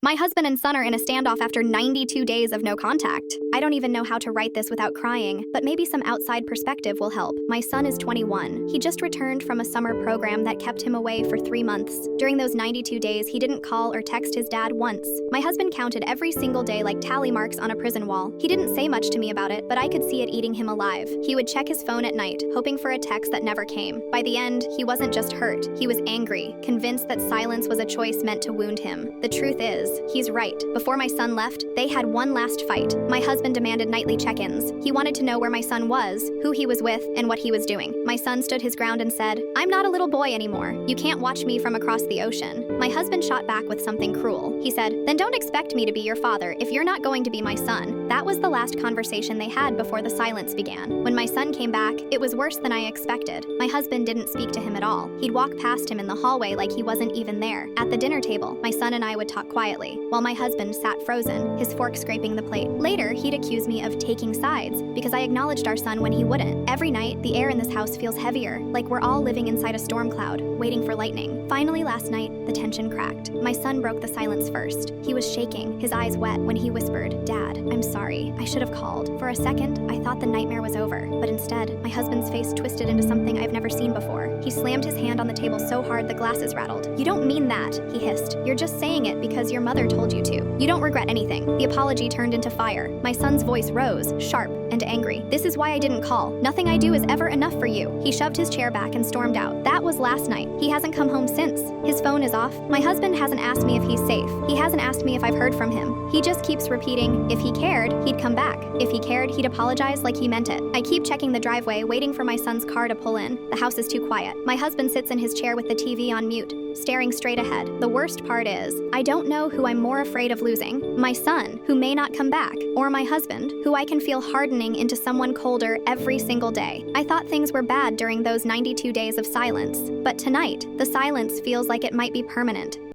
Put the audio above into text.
My husband and son are in a standoff after 92 days of no contact. I don't even know how to write this without crying, but maybe some outside perspective will help. My son is 21. He just returned from a summer program that kept him away for 3 months. During those 92 days, he didn't call or text his dad once. My husband counted every single day like tally marks on a prison wall. He didn't say much to me about it, but I could see it eating him alive. He would check his phone at night, hoping for a text that never came. By the end, he wasn't just hurt. He was angry, convinced that silence was a choice meant to wound him. The truth is, he's right. Before my son left, they had one last fight. My husband demanded nightly check-ins. He wanted to know where my son was, who he was with, and what he was doing. My son stood his ground and said, "I'm not a little boy anymore. You can't watch me from across the ocean." My husband shot back with something cruel. He said, "Then don't expect me to be your father if you're not going to be my son." That was the last conversation they had before the silence began. When my son came back, it was worse than I expected. My husband didn't speak to him at all. He'd walk past him in the hallway like he wasn't even there. At the dinner table, my son and I would talk quietly, while my husband sat frozen, his fork scraping the plate. Later, he'd accuse me of taking sides because I acknowledged our son when he wouldn't. Every night, the air in this house feels heavier, like we're all living inside a storm cloud, waiting for lightning. Finally, last night, the tension cracked. My son broke the silence first. He was shaking, his eyes wet, when he whispered, "Dad, I'm sorry. I should have called." For a second, I thought the nightmare was over, but instead, my husband's face twisted into something I've never seen before. He slammed his hand on the table so hard the glasses rattled. "You don't mean that," he hissed. "You're just saying it because your mother told you to. You don't regret anything." The apology turned into fire. My son's voice rose, sharp and angry. "This is why I didn't call. Nothing I do is ever enough for you." He shoved his chair back and stormed out. That was last night. He hasn't come home since. His phone is off. My husband hasn't asked me if he's safe. He hasn't asked me if I've heard from him. He just keeps repeating, if he cared, he'd come back. If he cared, he'd apologize like he meant it. I keep checking the driveway, waiting for my son's car to pull in. The house is too quiet. My husband sits in his chair with the TV on mute, staring straight ahead. The worst part is, I don't know who I'm more afraid of losing. My son, who may not come back, or my husband, who I can feel hardening into someone colder every single day. I thought things were bad during those 92 days of silence, but tonight, the silence feels like it might be permanent.